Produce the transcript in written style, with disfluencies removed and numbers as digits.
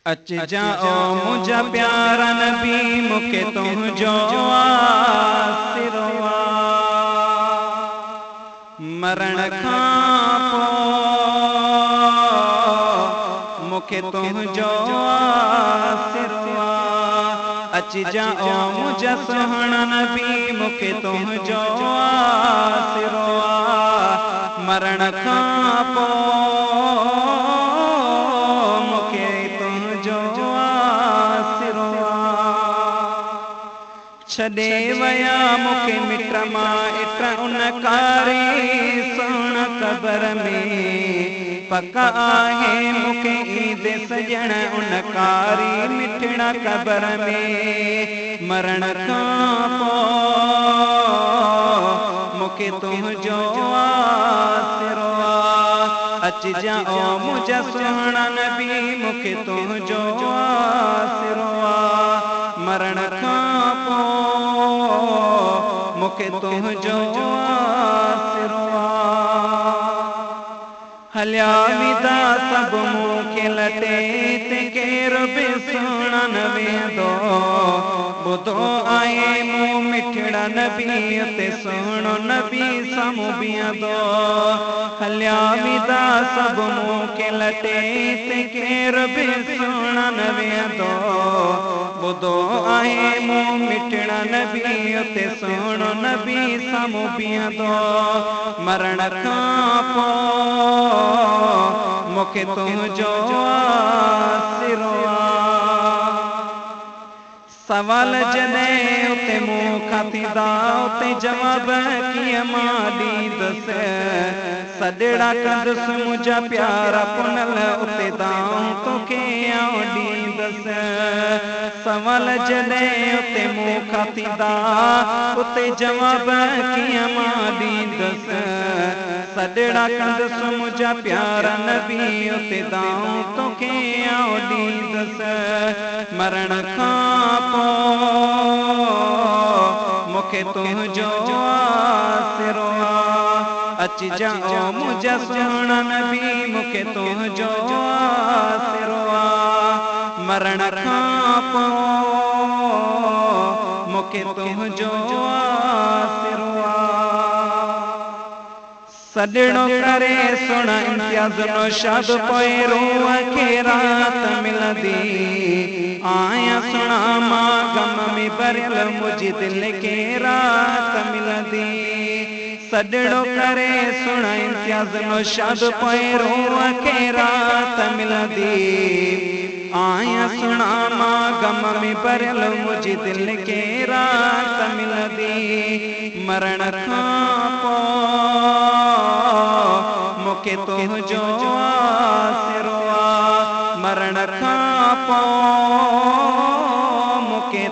अच जाओ मुझा प्यारा नबी मुखे तुझो आसिरवा मरण खां पोइ मुखे तुझो आसिरवा अच जाओ मुझा सुहिणा नबी मुखे तुझो आसिरवा मरण खां पोइ छॾे वया मुखे मिट मां इट उन कारी सोण क़बर में पका आहे मुखे ईद सजण उन कारी मिठड़ा क़बर में मरण खां पोइ मुखे तुझो आसिरवा अच जाओ मुझा सुहिणा नबी मुखे तुझो आसिरवा मरण खां पोइ मुखे तुझो आसिरवा हलिया विदा सब मुखे लटे ते केर बि सुण न वेंदो ॿुधो आहे मूं मिठड़ा नबी ते सुहिणो नबी साम्हूं बीहंदो हलिया विदा सब मुखे लटे ते केर बि सुण न वेंदो ॿुधो आहे मूं मिठड़ा नबी ते सुहिणो नबी साम्हूं बीहंदो मरण खां पोइ मुखे तुझो आसिरवा सवाल जॾहिं उते मूंखां थींदा उते जवाब कीअं मां ॾींदुसि सॾड़ा कंदुसि मुंहिंजा प्यारा पुनल उते दाऊं तोखे आऊं ॾींदुसि सवाल जॾहिं उते मूंखां थींदा उते जवाब कीअं मां ॾींदुसि सॾड़ा कंदुसि मुंहिंजा प्यारा नबी उते दाऊं तोखे आऊं ॾींदुसि मरण खां मुखे तुझो आसिरवा अच जाओ मुझा सुहिणा नबी मुखे तुझो आसिरवा मरण खां पोइ मुखे तुझो आसिरवा सॾड़ो करे सुण इम्तियाज़ नौशाद पोइ रूह खे रात मिलंदी आया सुणा मां गम में भरियल मुंहिंजी दिलि खे रात मिलंदी सॾड़ो करे सुण इम्तियाज़ नौशाद पोइ रूह खे रात मिलंदी आया सुणा मां गम में भरियल मुंहिंजी दिलि खे रात मिलंदी मरण खां पोइ मुखे तुझो आसिरवा मरण खां पोइ मुखे